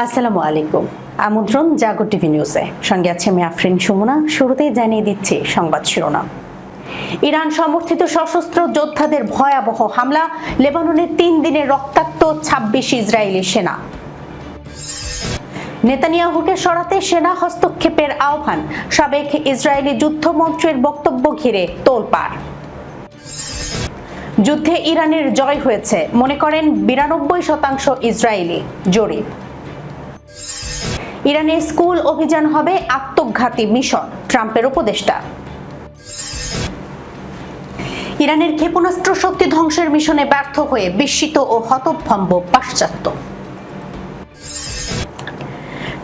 আসসালামু আলাইকুম। আমন্ত্রণ জাগো টিভি নিউজে, সঙ্গে আছে আমি আফরিন সুমনা। শুরুতেই জানিয়ে দিচ্ছি সংবাদ শিরোনাম। ইরান সমর্থিত সশস্ত্র যোদ্ধাদের ভয়াবহ হামলা, লেবাননে 3 দিনের রক্তাক্ত 26 ইসরায়েলি সেনা। নেতানিয়াহুকে সরাতে সেনা হস্তক্ষেপের আহ্বান, সাবেক ইসরায়েলি যুদ্ধমন্ত্রীর বক্তব্য ঘিরে তোলপাড়। যুদ্ধে ইরানের জয় হয়েছে মনে করেন 92% ইসরায়েলি, জরিপ। ইরানে স্কুল অভিযান হবে আত্মঘাতী মিশন, ট্রাম্পের উপদেষ্টা। ইরানের ক্ষেপণাস্ত্র শক্তি ধ্বংসের মিশনে ব্যর্থ হয়ে বিস্মিত ও হতভম্ব পাশ্চাত্য।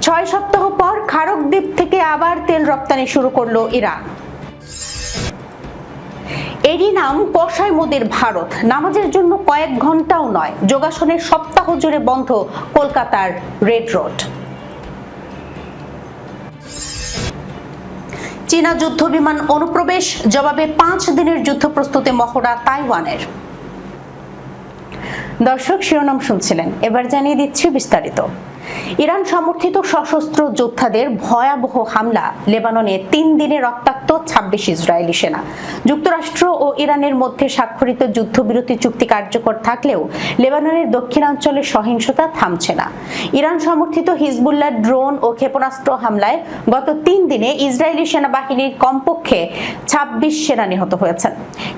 6 সপ্তাহ পর খারক দ্বীপ থেকে আবার তেল রপ্তানি শুরু করলো ইরান। এরই নাম কসাই মোদের ভারত। নামাজের জন্য কয়েক ঘন্টাও নয়, যোগাসনের সপ্তাহ জুড়ে বন্ধ কলকাতার রেড রোড। চীনা যুদ্ধ বিমান অনুপ্রবেশ, জবাবে 5 দিনের যুদ্ধ প্রস্তুতি মহড়া তাইওয়ানের। দর্শক, শিরোনাম শুনছিলেন, এবার জানিয়ে দিচ্ছি বিস্তারিত। ইরান সমর্থিত সশস্ত্র যোদ্ধাদের ভয়াবহ হামলা, লেবাননে 3 দিনে রক্তাক্ত 26 ইসরায়েলি সেনা। যুক্তরাষ্ট্র ও ইরানের মধ্যে স্বাক্ষরিত যুদ্ধবিরতি চুক্তি কার্যকর থাকলেও লেবাননের দক্ষিণাঞ্চলে সহিংসতা থামছে না। ইরান সমর্থিত হিজবুল্লাহ ড্রোন ও ক্ষেপণাস্ত্র হামলায় গত 3 দিনে ইসরায়েলি সেনাবাহিনীর কমপক্ষে 26 সেনা নিহত হয়েছেন।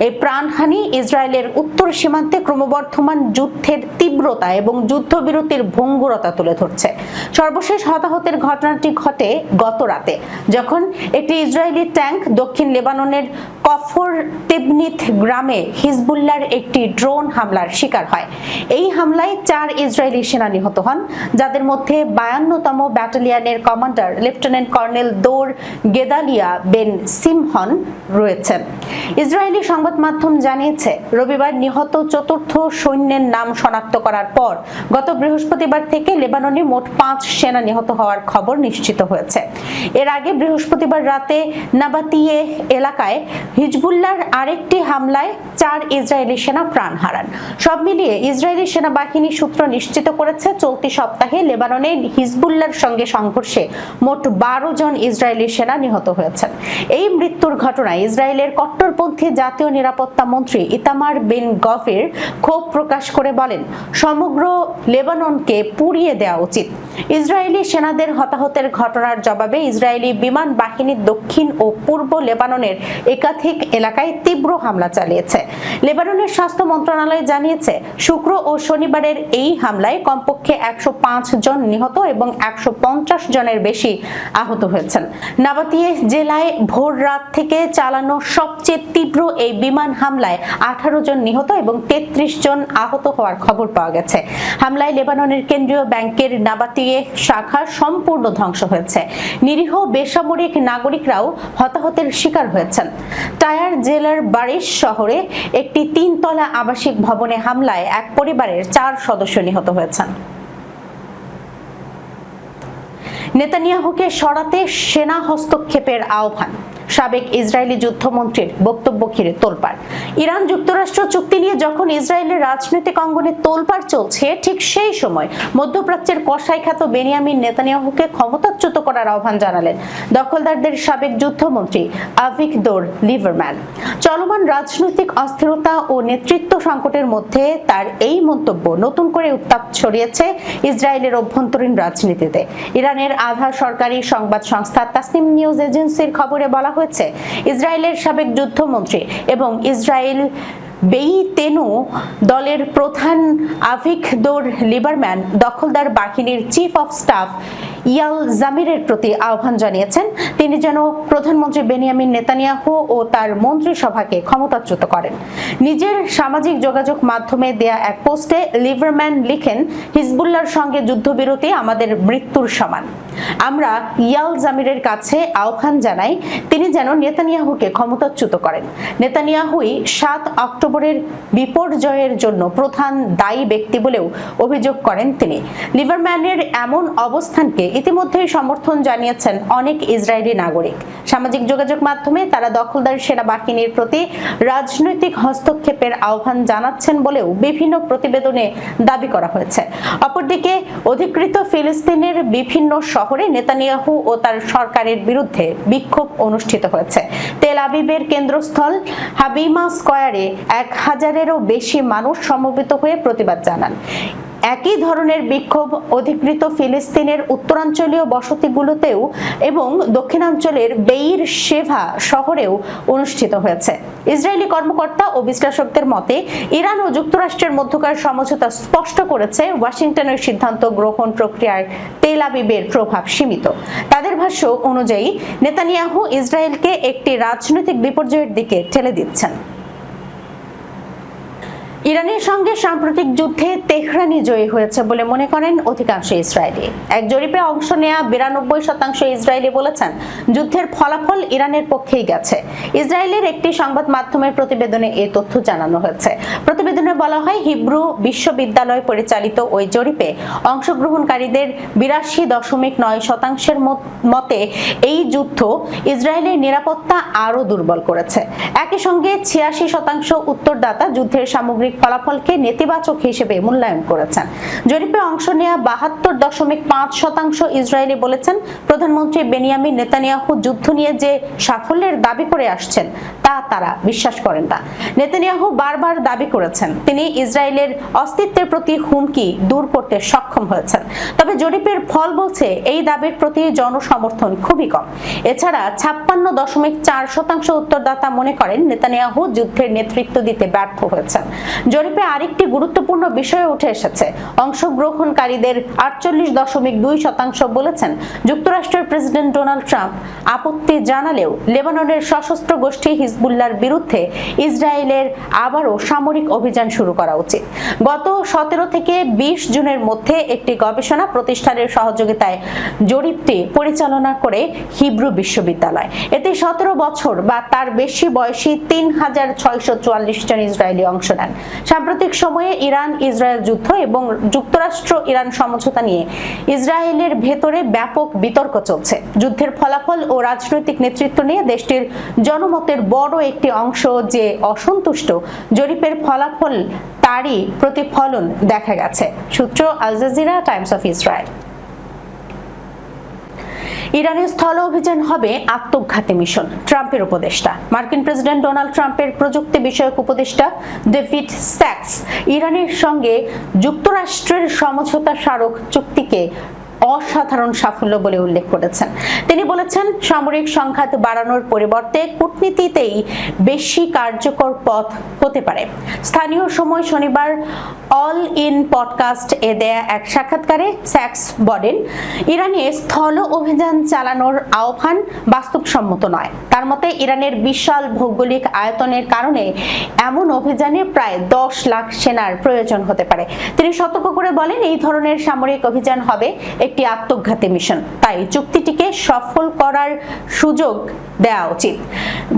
এই প্রাণহানি ইসরায়েলের উত্তর সীমান্তে ক্রমবর্ধমান যুদ্ধের তীব্রতা এবং যুদ্ধবিরতির ভঙ্গুরতা তুলে ধরছে। সর্বশেষ হতাহতের ঘটনাটি ঘটে গত রাতে, যখন একটি ইসরায়েলি ট্যাঙ্ক দক্ষিণ লেবাননের কফর তেবনিত গ্রামে হিজবুল্লাহর একটি ড্রোন হামলার শিকার হয়। এই হামলায় 4 ইসরায়েলি সেনা নিহত হন, যাদের মধ্যে 52তম ব্যাটালিয়নের কমান্ডার লেফটেন্যান্ট কর্নেল দৌর গেদালিয়া বেন সিমহন রয়েছেন। ইসরায়েলি সংবাদ মাধ্যম জানিয়েছে, রবিবার নিহত 4র্থ সৈন্যের নাম শনাক্ত করার পর গত বৃহস্পতিবার থেকে লেবাননে মোট 5 সেনা নিহত হওয়ার খবর নিশ্চিত হয়েছে। এর আগে বৃহস্পতিবার রাতে নাবাতিয়ে এলাকায় হিজবুল্লাহর আরেকটি হামলায় 4 ইসরায়েলি সেনা প্রাণ হারান। সব মিলিয়ে ইসরায়েলি সেনাবাহিনী সূত্র নিশ্চিত করেছে, চলতি সপ্তাহে লেবাননে হিজবুল্লাহর সঙ্গে সংঘর্ষে মোট 12 জন ইসরায়েলি সেনা নিহত হয়েছেন। এই মৃত্যুর ঘটনায় ইসরায়েলের কট্টরপন্থী জাতীয় নিরাপত্তা মন্ত্রী ইতামার বিন গভির ক্ষোভ প্রকাশ করে বলেন, সমগ্র লেবাননকে পুড়িয়ে দেওয়া উচিত। ইসরায়েলি সেনাদের হতাহতের ঘটনার জবাবে ইসরায়েলি বিমান বাহিনী দক্ষিণ ও পূর্ব লেবাননের একাধিক এলাকায় তীব্র হামলা চালিয়েছে। লেবাননের স্বাস্থ্য মন্ত্রণালয় জানিয়েছে, শুক্র ও শনিবারের এই হামলায় কমপক্ষে 105 জন নিহত এবং 150 জনের বেশি আহত হয়েছেন। নাবাতিয়ে জেলায় ভোর রাত থেকে চালানো সবচেয়ে তীব্র এই বিমান হামলায় 18 জন নিহত এবং 33 জন আহত হওয়ার খবর পাওয়া গেছে। হামলায় লেবাননের কেন্দ্রীয় ব্যাংকের নাবাতিয়ে শাখা সম্পূর্ণ ধ্বংস হয়েছে। নিরীহ বেসামরিক নাগরিকরাও হতাহতের শিকার হয়েছেন। টায়ার জেলার বারিশ শহরে একটি 3 তলা আবাসিক ভবনে হামলায় এক পরিবারের 4 সদস্য নিহত হয়েছেন। নেতানিয়াহুকে সরাতে সেনা হস্তক্ষেপের আহ্বান, সাবেক ইসরায়েলি যুদ্ধমন্ত্রীর বক্তব্য ঘিরে তোলপাড়। ইরান যুক্তরাষ্ট্র চুক্তি নিয়ে যখন ইসরায়েলের রাজনৈতিক অঙ্গনে তোলপাড় চলছে, ঠিক সেই সময় মধ্যপ্রাচ্যের কসাই খ্যাত বেনিয়ামিন নেতানিয়াহুকে ক্ষমতাচ্যুত করার আহ্বান জানালেন দখলদারদের সাবেক যুদ্ধমন্ত্রী আভিগদোর লিবারম্যান। চলমান রাজনৈতিক অস্থিরতা ও নেতৃত্ব সংকটের মধ্যে তার এই মন্তব্য নতুন করে উত্তাপ ছড়িয়েছে ইসরায়েলের অভ্যন্তরীণ রাজনীতিতে। ইরানের আধা সরকারি সংবাদ সংস্থা তাসনিম নিউজ এজেন্সির খবরে বলা হয়েছে, ইসরায়েলের সাবেক যুদ্ধমন্ত্রী এবং ইসরায়েল বেইতেনু দলের প্রধান আভিগদোর লিবারম্যান দখলদার বাহিনীর চিফ অফ স্টাফ ইয়াল জামিরের প্রতি আহ্বান জানিয়েছেন, তিনি যেন প্রধানমন্ত্রী বেনিয়ামিন নেতানিয়াহু ও তার মন্ত্রিসভাকে ক্ষমতাচ্যুত করেন। নিজের সামাজিক যোগাযোগ মাধ্যমে দেয়া এক পোস্টে লিবারম্যান লিখেন, হিজবুল্লাহর সঙ্গে যুদ্ধবিরতি আমাদের মৃত্যুর সমান। আমরা ইয়াল জামিরের কাছে আহ্বান জানাই, তিনি যেন নেতানিয়াহুকে ক্ষমতাচ্যুত করেন। নেতানিয়াহুই 7 অক্টোবরের বিপর্যয়ের জন্য প্রধান দায়ী ব্যক্তি বলেও অভিযোগ করেন তিনি। লিবারম্যানের এমন অবস্থানকে ইতিমধ্যেই সমর্থন জানিয়েছেন অনেক ইসরায়েলি নাগরিক। সামাজিক যোগাযোগ মাধ্যমে তারা দখলদার সেনাবাহিনীর প্রতি রাজনৈতিক হস্তক্ষেপের আহ্বান জানাচ্ছেন বলেও বিভিন্ন প্রতিবেদনে দাবি করা হয়েছে। অপরদিকে অধিকৃত ফিলিস্তিনের বিভিন্ন শহরে নেতানিয়াহু ও তার সরকারের বিরুদ্ধে বিক্ষোভ অনুষ্ঠিত হয়েছে। তেল আবিবের কেন্দ্রস্থল হাবিমা স্কয়ারে 1000-এরও বেশি মানুষ সমবেত হয়ে প্রতিবাদ জানান। একই ধরনের বিক্ষোভ অধিকৃত ফিলিস্তিনের উত্তরাঞ্চলীয় বসতিগুলোতেও এবং দক্ষিণাঞ্চলের বেইর শেভা শহরেও অনুষ্ঠিত হয়েছে। ইসরায়েলি কর্মকর্তা ও বিশ্লেষকদের মতে ইরান ও যুক্তরাষ্ট্রের মধ্যকার সমঝোতা স্পষ্ট করেছে ওয়াশিংটনের সিদ্ধান্ত গ্রহণ প্রক্রিয়ার তেল আবিবের প্রভাব সীমিত। তাদের ভাষ্য অনুযায়ী নেতানিয়াহু ইসরায়েলকে একটি রাজনৈতিক বিপর্যয়ের দিকে ঠেলে দিচ্ছেন। ইরানের সঙ্গে সাম্প্রতিক যুদ্ধে তেহরানই জয়ী হয়েছে বলে মনে করেন অধিকাংশ ইসরায়েলি। এক জরিপে অংশ নেওয়া 92% ইসরায়েলি বলেছেন যুদ্ধের ফলাফল ইরানের পক্ষেই গেছে। ইসরায়েলের একটি সংবাদ মাধ্যমের প্রতিবেদনে এই তথ্য জানানো হয়েছে। প্রতিবেদনে বলা হয় হিব্রু বিশ্ববিদ্যালয় পরিচালিত ওই জরিপে অংশগ্রহণকারীদের 82.9% মতে এই যুদ্ধ ইসরায়েলের নিরাপত্তা আরও দুর্বল করেছে। একই সঙ্গে 86% উত্তরদাতা যুদ্ধের সামগ্রিক ফলাফলকে নেতিবাচক হিসেবে মূল্যায়ন করেছেন। জরিপে অংশ নেওয়া 72.5% ইসরায়েলি বলেছেন প্রধানমন্ত্রী বেনিয়ামিন নেতানিয়াহু যুদ্ধ নিয়ে যে সাফল্যের দাবি করে আসছেন তা তারা বিশ্বাস করেন না। নেতানিয়াহু বারবার দাবি করেছেন তিনি ইসরায়েলের অস্তিত্বের প্রতি হুমকি দূর করতে সক্ষম হয়েছেন। তবে জরিপের ফল বলছে এই দাবির প্রতি জনসমর্থন খুবই কম। এছাড়া 56.4% উত্তরদাতা মনে করেন নেতানিয়াহু যুদ্ধের নেতৃত্ব দিতে ব্যর্থ হয়েছেন। জরিপে আরেকটি গুরুত্বপূর্ণ বিষয় উঠে এসেছে। অংশগ্রহণকারীদের 48.2% বলেছেন যুক্তরাষ্ট্রের প্রেসিডেন্ট ডোনাল্ড ট্রাম্প আপত্তি জানালেও লেবাননের সশস্ত্র গোষ্ঠী হিজবুল্লাহর বিরুদ্ধে ইসরায়েলের আবারও সামরিক অভিযান শুরু করা উচিত। গত 17 থেকে 20 জুনের মধ্যে একটি গবেষণা প্রতিষ্ঠানের সহযোগিতায় জরিপটি পরিচালনা করে হিব্রু বিশ্ববিদ্যালয়। এতে 17 বছর বা তার বেশি বয়সী 3644 জন ইসরায়েলি অংশ নেন। সাম্প্রতিক সময়ে ইরান ইসরায়েল যুদ্ধ এবং যুক্তরাষ্ট্র ইরান সমঝোতা নিয়ে ইসরায়েলের ভেতরে ব্যাপক বিতর্ক চলছে। যুদ্ধের ফলাফল ও রাজনৈতিক নেতৃত্ব নিয়ে দেশটির জনমতের বড় একটি অংশ যে অসন্তুষ্ট, জরিপের ফলাফল তারই প্রতিফলন দেখা গেছে। সূত্র Al Jazeera, Times of Israel. ইরানের স্থল অভিযান হবে আত্মঘাতী মিশন, ট্রাম্পের উপদেষ্টা। মার্কিন প্রেসিডেন্ট ডোনাল্ড ট্রাম্পের প্রযুক্তি বিষয়ক উপদেষ্টা ডেভিড স্যাক্স ইরানের সঙ্গে যুক্তরাষ্ট্রের সমঝোতা স্মারক চুক্তিকে অসাধারণ সাফল্য বলে উল্লেখ করেছেন। তিনি বলেছেন সামরিক সংঘাত বাড়ানোর পরিবর্তে কূটনীতিতেই বেশি কার্যকর পথ হতে পারে। স্থানীয় সময় শনিবার অল ইন পডকাস্ট এ দেয়া এক সাক্ষাৎকারে স্যাক্স বলেন ইরানে স্থল অভিযান চালানোর আহ্বান বাস্তবসম্মত নয়। তার মতে ইরানের বিশাল ভৌগোলিক আয়তনের কারণে এমন অভিযানে প্রায় 10 লাখ সেনার প্রয়োজন হতে পারে। তিনি সতর্ক করে বলেন এই ধরনের সামরিক অভিযান হবে একটি আত্মঘাতী মিশন, তাই চুক্তিটিকে সফল করার সুযোগ দেওয়া উচিত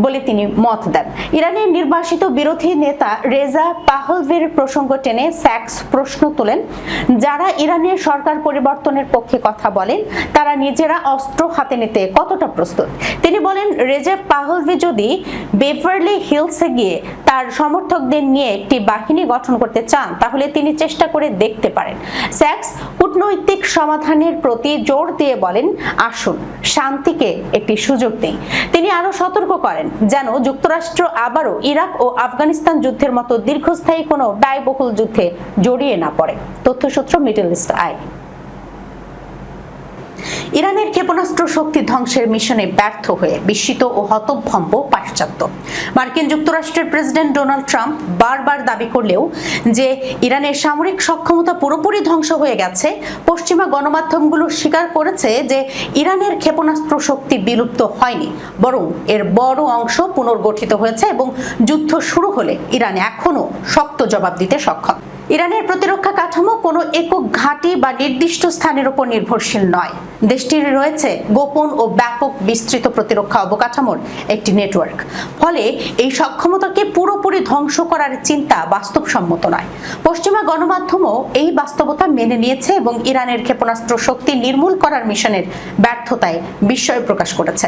বলে তিনি মত দেন। ইরানের নির্বাসিত বিরোধী নেতা রেজা পাহলভির প্রসঙ্গ টেনে স্যাক্স প্রশ্ন তোলেন যারা ইরানের সরকার পরিবর্তনের পক্ষে কথা বলেন তারা নিজেরা অস্ত্র হাতে নিতে কতটা প্রস্তুত। তিনি বলেন রেজেপ পাহলভি যদি বেভারলি হিলসে গিয়ে তার সমর্থকদের নিয়ে একটি বাহিনী গঠন করতে চান তাহলে তিনি চেষ্টা করে দেখতে পারেন। স্যাক্স কূটনৈতিক সমাধানের প্রতি জোর দিয়ে বলেন আসুন শান্তিকে একটি সুযোগ দেই। তিনি আরো সতর্ক করেন যেন যুক্তরাষ্ট্র আবারও ইরাক ও আফগানিস্তান যুদ্ধের মতো দীর্ঘস্থায়ী কোনো ব্যয়বহুল যুদ্ধে জড়িয়ে না পড়ে। তথ্যসূত্র মিডল ইস্ট আই। ইরানের ক্ষেপণাস্ত্র শক্তি ধ্বংসের মিশনে ব্যর্থ হয়ে বিস্মিত ও হতভম্ব পাশ্চাত্য। মার্কিন যুক্তরাষ্ট্রের প্রেসিডেন্ট ডোনাল্ড ট্রাম্প বারবার দাবি করলেও যে ইরানের সামরিক সক্ষমতা পুরোপুরি ধ্বংস হয়ে গেছে, পশ্চিমা গণমাধ্যমগুলো স্বীকার করেছে যে ইরানের ক্ষেপণাস্ত্র শক্তি বিলুপ্ত হয়নি, বরং এর বড় অংশ পুনর্গঠিত হয়েছে এবং যুদ্ধ শুরু হলে ইরান এখনো শক্ত জবাব দিতে সক্ষম। ইরানের প্রতিরক্ষা কাঠামো কোনো একক ঘাঁটি বা নির্দিষ্ট স্থানের উপর নির্ভরশীল নয়। দেশটির রয়েছে গোপন ও ব্যাপক বিস্তৃত প্রতিরক্ষা অবকাঠামোর একটি নেটওয়ার্ক। ফলে এই সক্ষমতাকে পুরোপুরি ধ্বংস করার চিন্তা বাস্তবসম্মত নয়। পশ্চিমা গণমাধ্যমও এই বাস্তবতা মেনে নিয়েছে এবং ইরানের ক্ষেপণাস্ত্র শক্তি নির্মূল করার মিশনের ব্যর্থতায় বিস্ময় প্রকাশ করেছে।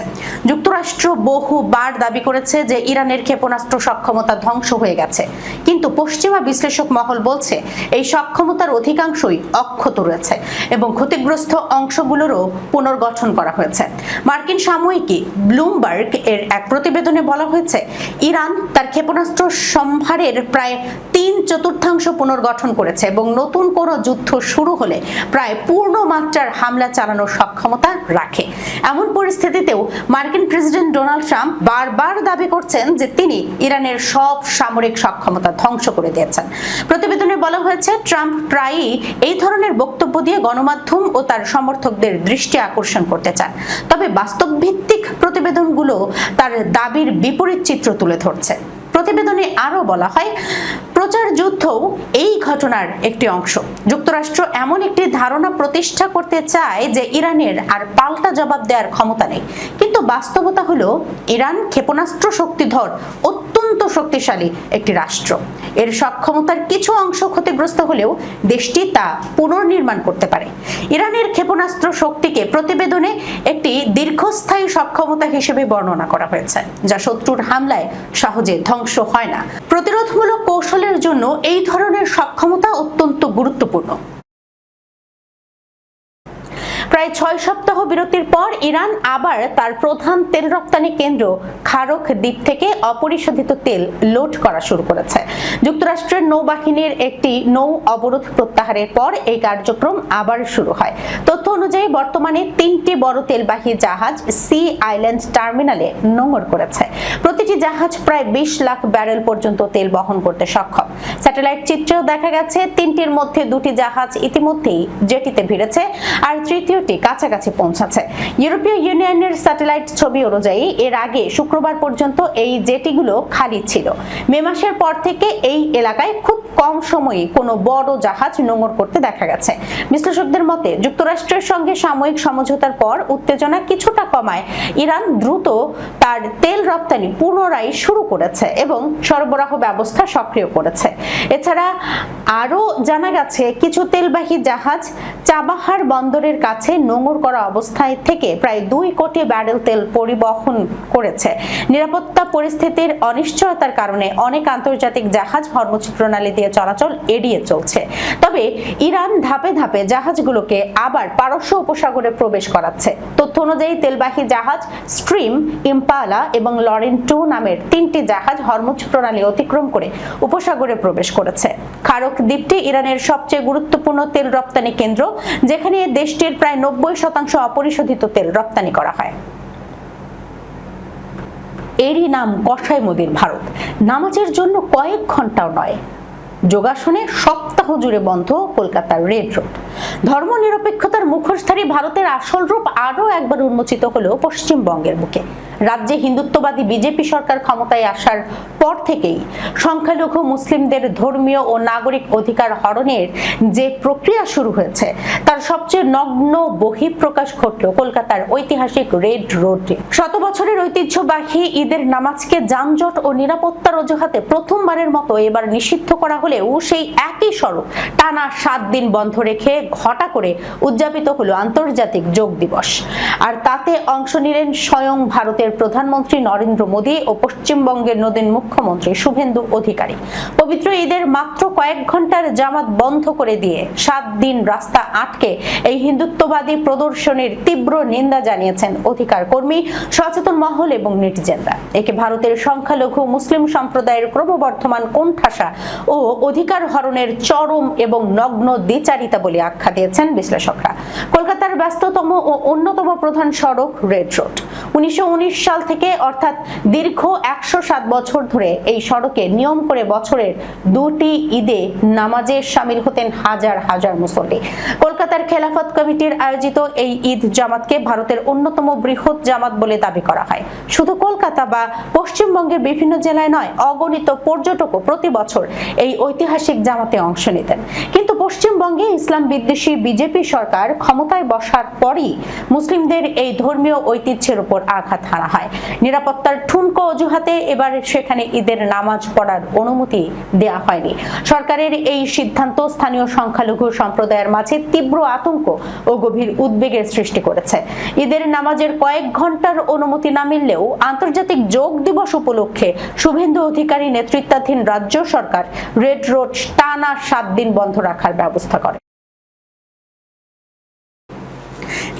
যুক্তরাষ্ট্র বহুবার দাবি করেছে যে ইরানের ক্ষেপণাস্ত্র সক্ষমতা ধ্বংস হয়ে গেছে, কিন্তু পশ্চিমা বিশ্লেষক মহল বলছে এই সক্ষমতার অধিকাংশই অক্ষত রয়েছে এবং ক্ষতিগ্রস্ত অংশগুলোরও পুনর্গঠন করা হয়েছে। মার্কিন সাময়িকী ব্লুমবার্গ এর এক প্রতিবেদনে বলা হয়েছে, ইরান তার ক্ষেপণাস্ত্র সম্ভারের প্রায় 3/4 পুনর্গঠন করেছে এবং নতুন কোনো যুদ্ধ শুরু হলে প্রায় পূর্ণ মাত্রার হামলা চালানোর সক্ষমতা রাখে। এমন পরিস্থিতিতেও মার্কিন প্রেসিডেন্ট ডোনাল্ড ট্রাম্প বারবার দাবি করছেন যে তিনি ইরানের সব সামরিক সক্ষমতা ধ্বংস করে দিয়েছেন। প্রতিবেদনে বলা হয়েছে, ট্রাম্প প্রায়ই এই ধরনের বক্তব্য দিয়ে গণমাধ্যম ও তার সমর্থকদের দৃষ্টি আকর্ষণ করতে চান, তবে বাস্তবভিত্তিক প্রতিবেদনগুলো তার দাবির বিপরীত চিত্র তুলে ধরছে। প্রতিবেদনে আরো বলা হয়, প্রচার যুদ্ধও এই ঘটনার একটি অংশ। যুক্তরাষ্ট্র এমন একটি ধারণা প্রতিষ্ঠা করতে চায় যে ইরানের আর পাল্টা জবাব দেওয়ার ক্ষমতা নেই, কিন্তু বাস্তবতা হলো ইরান ক্ষেপণাস্ত্র শক্তিধর অত্যন্ত শক্তিশালী একটি রাষ্ট্র। এর সক্ষমতার কিছু অংশ ক্ষতিগ্রস্ত হলেও দেশটি তা পুনর্নির্মাণ করতে পারে। ইরানের ক্ষেপণাস্ত্র শক্তিকে প্রতিবেদনে একটি দীর্ঘস্থায়ী সক্ষমতা হিসেবে বর্ণনা করা হয়েছে, যা শত্রুর হামলায় সহজে ধ্বংস হয় না। প্রতিরোধমূলক কৌশলের জন্য এই ধরনের সক্ষমতা অত্যন্ত গুরুত্বপূর্ণ। প্রায় 6 সপ্তাহ বিরতির পর ইরান আবার তার প্রধান তেল রপ্তানি কেন্দ্র খারক দ্বীপ থেকে অপরিশোধিত তেল লোড করা শুরু করেছে। যুক্তরাষ্ট্রের নৌবাহিনীর একটি নৌ অবরোধ প্রত্যাহারের পর এই কার্যক্রম আবার শুরু হয়। তথ্য অনুযায়ী বর্তমানে 3টি বড় তেলবাহী জাহাজ সি আইল্যান্ড টার্মিনালে নোঙর করেছে। প্রতিটি জাহাজ প্রায় 20 লাখ ব্যারেল পর্যন্ত তেল বহন করতে সক্ষম। স্যাটেলাইট চিত্রেও দেখা গেছে 3টির মধ্যে 2টি জাহাজ ইতিমধ্যেই জেটিতে ভিড়েছে, আর তৃতীয়টি কাছাকাছি পৌঁছাচ্ছে। ইউরোপীয় ইউনিয়নের স্যাটেলাইট ছবি অনুযায়ী এর আগে শুক্রবার পর্যন্ত এই জেটিগুলো খালি ছিল। মে মাসের পর থেকে এই এলাকায় খুব কম সময়ে কোনো বড় জাহাজ নোঙর করতে দেখা গেছে। বিশ্লেষকদের মতে, যুক্তরাষ্ট্রের সঙ্গে সাময়িক সমঝোতার পর উত্তেজনা কিছুটা কমায় ইরান দ্রুত তার তেল রপ্তানি পুনরায় শুরু করেছে এবং সরবরাহ ব্যবস্থা সক্রিয় করেছে। এছাড়া আরও জানা গেছে, কিছু তেলবাহী জাহাজ চাবাহার বন্দরের কাছে নোঙর করা অবস্থায় থেকে প্রায় 2 কোটি ব্যারেল তেল পরিবহন করেছে। নিরাপত্তা পরিস্থিতির অনিশ্চয়তার কারণে অনেক আন্তর্জাতিক জাহাজ হরমুজ প্রণালী দিয়ে চলাচল এড়িয়ে চলছে। তবে ইরান ধাপে ধাপে জাহাজগুলোকে আবার পারস্য উপসাগরে প্রবেশ করাচ্ছে। তথ্য অনুযায়ী তেলবাহী জাহাজ স্ট্রিম, ইম্পালা এবং লরেন 2 নামের 3টি জাহাজ হরমুজ প্রণালী অতিক্রম করে উপসাগরে প্রবেশ করেছে। খারক দ্বীপটি ইরানের সবচেয়ে গুরুত্বপূর্ণ তেল রপ্তানি কেন্দ্র, যেখানে দেশটির প্রায় 90% অপরিশোধিত তেল রপ্তানি করা হয়। এরই নাম কসাই মোদির ভারত। নামাজের জন্য কয়েক ঘন্টাও নয়, যোগাসনে সপ্তাহ জুড়ে বন্ধ কলকাতার রেড রোড। ধর্মনিরপেক্ষতার মুখোশধারী ভারতের আসল রূপ আরও একবার উন্মোচিত হলো পশ্চিমবঙ্গের বুকে। রাজ্যে হিন্দুত্ববাদী বিজেপি সরকার ক্ষমতায় আসার পর থেকেই সংখ্যালঘু মুসলিমদের ধর্মীয় ও নাগরিক অধিকার হরণের যে প্রক্রিয়া শুরু হয়েছে, তার সবচেয়ে নগ্ন বহিঃপ্রকাশ ঘটল কলকাতার ঐতিহাসিক রেড রোডে। শত বছরের ঐতিহ্যবাহী ঈদের নামাজকে যানজট ও নিরাপত্তার অজুহাতে প্রথমবারের মতো এবার নিষিদ্ধ করা হলেও সেই একই সড়ক টানা 7 দিন বন্ধ রেখে ঘটা করে উদযাপিত হলো আন্তর্জাতিক যোগ দিবস। আর তাতে অংশ নিলেন স্বয়ং ভারতের প্রধানমন্ত্রী নরেন্দ্র মোদী ও পশ্চিমবঙ্গের নতুন মুখ্যমন্ত্রী শুভেন্দু অধিকারী। পবিত্র ঈদের মাত্র কয়েক ঘন্টার জামাত বন্ধ করে দিয়ে 7 দিন রাস্তা আটকে এই হিন্দুত্ববাদী প্রদর্শনীর তীব্র নিন্দা জানিয়েছেন অধিকার কর্মী, সচেতন মহল এবং নেটিজেনরা। একে ভারতের সংখ্যালঘু মুসলিম সম্প্রদায়ের ক্রমবর্ধমান কোণঠাসা ও অধিকার হরণের চরম এবং নগ্ন দ্বিচারিতা বলে আখ্যা দিয়েছেন বিশ্লেষকরা। কলকাতার ব্যস্ততম ও অন্যতম প্রধান সড়ক রেড রোড। 1919 সাল থেকে, অর্থাৎ দীর্ঘ 107 বছর ধরে এই সড়কে নিয়ম করে বছরের 2টি ঈদে নামাজে শামিল হতেন হাজার হাজার মুসল্লি। কলকাতার খেলাফত কমিটির আয়োজিত এই ঈদ জামাতকে ভারতের অন্যতম বৃহৎ জামাত বলে দাবি করা হয়। শুধু কলকাতা বা পশ্চিমবঙ্গের বিভিন্ন জেলায় নয়, অগণিত পর্যটকও প্রতি বছর এই ঐতিহাসিক জামাতে অংশ নিতেন। কিন্তু পশ্চিমবঙ্গে ইসলাম বিদ্বেষী বিজেপি সরকার ক্ষমতায় বসার পরই মুসলিমদের এই ধর্মীয় ঐতিহ্যের উপর আঘাত হানা হয়। নিরাপত্তার ঠুনকো অজুহাতে এবার সেখানে ঈদের নামাজ পড়ার অনুমতি দেয়া হয়নি। সরকারের এই সিদ্ধান্ত স্থানীয় সংখ্যালঘু সম্প্রদায়ের মাঝে তীব্র আতঙ্ক ও গভীর উদ্বেগের সৃষ্টি করেছে। ঈদের নামাজের কয়েক ঘন্টার অনুমতি না মিললেও আন্তর্জাতিক যোগ দিবস উপলক্ষে শুভেন্দু অধিকারী নেতৃত্বাধীন রাজ্য সরকার রেড রোড টানা 7 দিন বন্ধ রাখার ব্যবস্থা করে।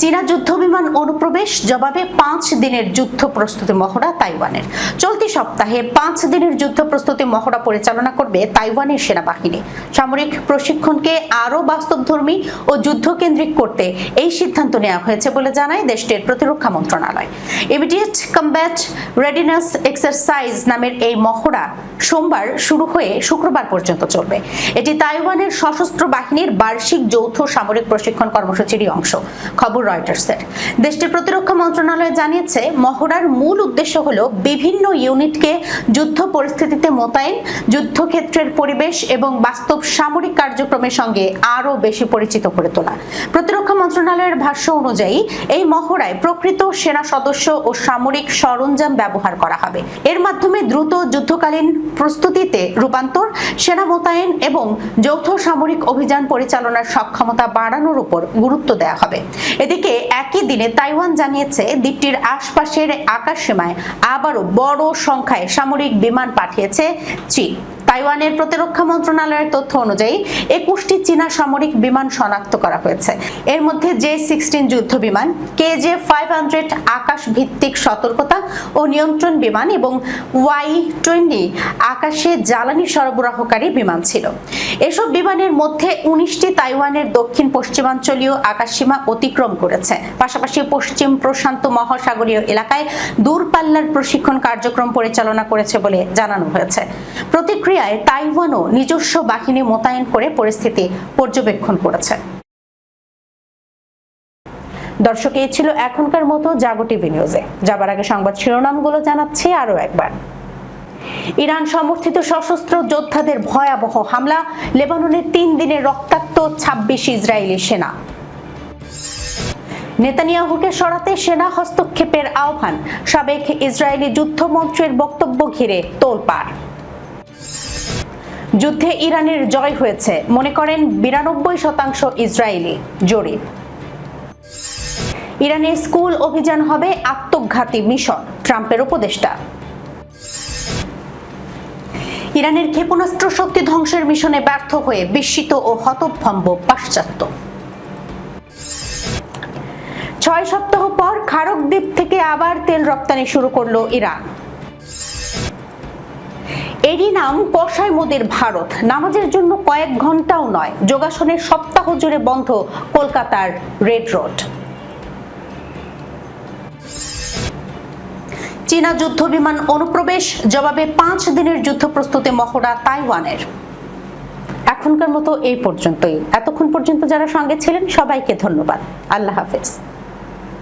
চীনা যুদ্ধবিমান অনুপ্রবেশ জবাবে 5 দিনের যুদ্ধ প্রস্তুতি মহড়া তাইওয়ানের। চলতি সপ্তাহে 5 দিনের যুদ্ধ প্রস্তুতি মহড়া পরিচালনা করবে তাইওয়ানের সেনাবাহিনী। সামরিক প্রশিক্ষণকে আরও বাস্তবধর্মী ও যুদ্ধকেন্দ্রিক করতে এই সিদ্ধান্ত নেওয়া হয়েছে বলে জানায় দেশটির প্রতিরক্ষা মন্ত্রণালয়। ইমিডিয়েট কমব্যাট রেডিনেস এক্সারসাইজ নামের এই মহড়া সোমবার শুরু হয়ে শুক্রবার পর্যন্ত চলবে। এটি তাইওয়ানের সশস্ত্র বাহিনীর বার্ষিক যৌথ সামরিক প্রশিক্ষণ কর্মসূচিরই অংশ। খবর রয়টার্সের। দেশটির প্রতিরক্ষা মন্ত্রণালয় জানিয়েছে, মহড়ার মূল উদ্দেশ্য হলো বিভিন্ন ইউনিটকে যুদ্ধ পরিস্থিতিতে মোতায়েন, যুদ্ধক্ষেত্রের পরিবেশ এবং বাস্তব সামরিক কার্যক্রমের সঙ্গে আরও বেশি পরিচিত করে তোলা। প্রতিরক্ষা মন্ত্রণালয়ের ভাষ্য অনুযায়ী এই মহড়ায় প্রকৃত সেনা সদস্য ও সামরিক সরঞ্জাম ব্যবহার করা হবে। এর মাধ্যমে দ্রুত যুদ্ধকালীন প্রস্তুতিতে রূপান্তর, সেনা মোতায়েন এবং যৌথ সামরিক অভিযান পরিচালনার সক্ষমতা বাড়ানোর উপর গুরুত্ব দেওয়া হবে। এদিকে একই দিনে তাইওয়ান জানিয়েছে, দ্বীপটির আশপাশের আকাশসীমায় আবারও বড় সংখ্যায় সামরিক বিমান পাঠিয়েছে চীন। তাইওয়ানের প্রতিরক্ষা মন্ত্রণালয়ের তথ্য অনুযায়ী 21টি চীনা সামরিক বিমান শনাক্ত করা হয়েছে। এর মধ্যে J-16 যুদ্ধ বিমান, KJ-500 আকাশ ভিত্তিক সতর্কতা ও নিয়ন্ত্রণ বিমান এবং Y-20 আকাশে জ্বালানি সরবরাহকারী বিমান ছিল। এসব বিমানের মধ্যে 19টি তাইওয়ানের দক্ষিণ পশ্চিমাঞ্চলীয় আকাশসীমা অতিক্রম করেছে। পাশাপাশি পশ্চিম প্রশান্ত মহাসাগরীয় এলাকায় দূরপাল্লার প্রশিক্ষণ কার্যক্রম পরিচালনা করেছে বলে জানানো হয়েছে। প্রতিক্রিয়ায় তাইওয়ানও নিজস্ব বাহিনী মোতায়েন করে পরিস্থিতি পর্যবেক্ষণ করেছে। দর্শক, এই ছিল এখনকার মতো জাগো টিভি নিউজে। যাবার আগে সংবাদ শিরোনামগুলো জানাচ্ছি আরো একবার। ইরান সমর্থিত সশস্ত্র যোদ্ধাদের ভয়াবহ হামলা, লেবাননে 3 দিনের রক্তাক্ত 26 ইসরায়েলি সেনা। নেতানিয়াহুকে সরাতে সেনা হস্তক্ষেপের আহ্বান, সাবেক ইসরায়েলি যুদ্ধমন্ত্রীর বক্তব্য ঘিরে তোলপাড়। যুদ্ধে ইরানের জয় হয়েছে মনে করেন 92% ইসরায়েলি, জরিপ। ইরানের স্কুল অভিযান হবে আত্মঘাতী মিশন, ট্রাম্পের উপদেষ্টা। ইরানের ক্ষেপণাস্ত্র শক্তি ধ্বংসের মিশনে ব্যর্থ হয়ে বিস্মিত ও হতভম্ব পাশ্চাত্য। 6 সপ্তাহ পর খারক দ্বীপ থেকে আবার তেল রপ্তানি শুরু করলো ইরান। এরই নাম কসাই মোদির ভারত। নামাজের জন্য কয়েক ঘন্টাও নয়, যোগাসনের সপ্তাহ জুড়ে বন্ধ কলকাতার রেড রোড। চীনা যুদ্ধবিমান অনুপ্রবেশ, জবাবে 5 দিনের যুদ্ধ প্রস্তুতি মহড়া তাইওয়ানের। এখনকার মতো এই পর্যন্তই। এতক্ষণ পর্যন্ত যারা সঙ্গে ছিলেন সবাইকে ধন্যবাদ। আল্লাহ হাফেজ।